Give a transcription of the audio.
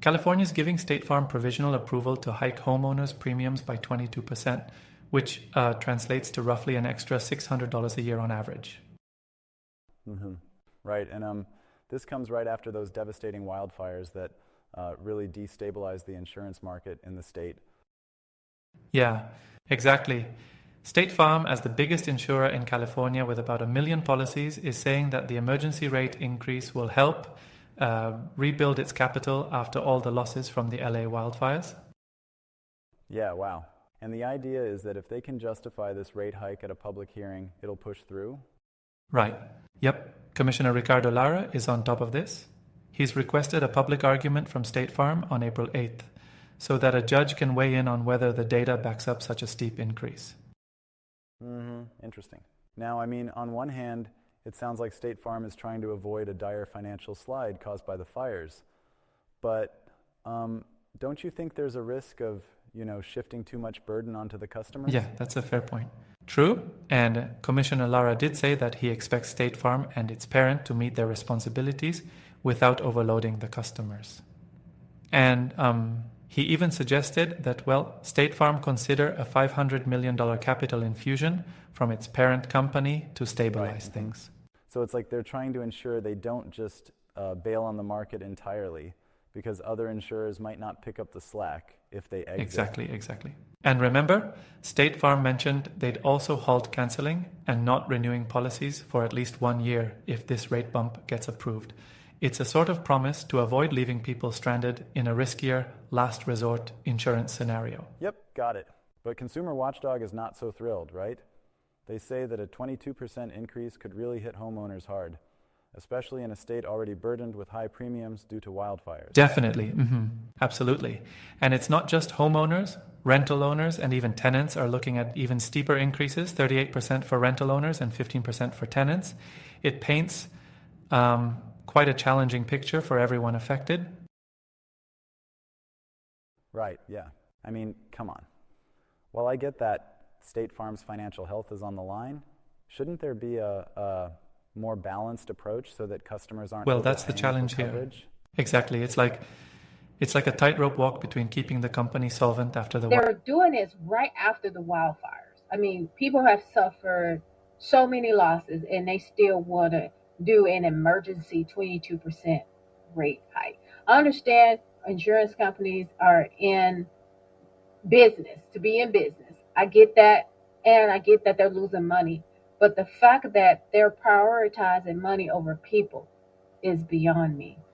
California is giving State Farm provisional approval to hike homeowners' premiums by 22%, which translates to roughly an extra $600 a year on average. Mm-hmm. Right, and this comes right after those devastating wildfires that really destabilized the insurance market in the state. Yeah, exactly. State Farm, as the biggest insurer in California with about 1 million policies, is saying that the emergency rate increase will help rebuild its capital after all the losses from the LA wildfires. Yeah, wow. And the idea is that if they can justify this rate hike at a public hearing, it'll push through? Right. Yep. Commissioner Ricardo Lara is on top of this. He's requested a public argument from State Farm on April 8th, so that a judge can weigh in on whether the data backs up such a steep increase. Interesting. Now, I mean, on one hand, it sounds like State Farm is trying to avoid a dire financial slide caused by the fires. But don't you think there's a risk of, shifting too much burden onto the customers? Yeah, that's a fair point. True, and Commissioner Lara did say that he expects State Farm and its parent to meet their responsibilities without overloading the customers. And he even suggested that, State Farm consider a $500 million capital infusion from its parent company to stabilize things. So it's like they're trying to ensure they don't just bail on the market entirely, because other insurers might not pick up the slack if they exit. Exactly. And remember, State Farm mentioned they'd also halt canceling and not renewing policies for at least 1 year if this rate bump gets approved. It's a sort of promise to avoid leaving people stranded in a riskier, last resort insurance scenario. Yep, got it. But Consumer Watchdog is not so thrilled, right? They say that a 22% increase could really hit homeowners hard, especially in a state already burdened with high premiums due to wildfires. Definitely. Absolutely. And it's not just homeowners. Rental owners and even tenants are looking at even steeper increases, 38% for rental owners and 15% for tenants. It paints quite a challenging picture for everyone affected. Right, yeah. I mean, come on. While I get that State Farm's financial health is on the line, shouldn't there be a more balanced approach so that customers aren't that's the challenge here. Exactly. It's like a tightrope walk between keeping the company solvent after the They're doing this right after the wildfires. I mean, people have suffered so many losses and they still want to do an emergency 22% rate hike. I understand insurance companies are in business, to be in business. I get that, and I get that they're losing money. But the fact that they're prioritizing money over people is beyond me.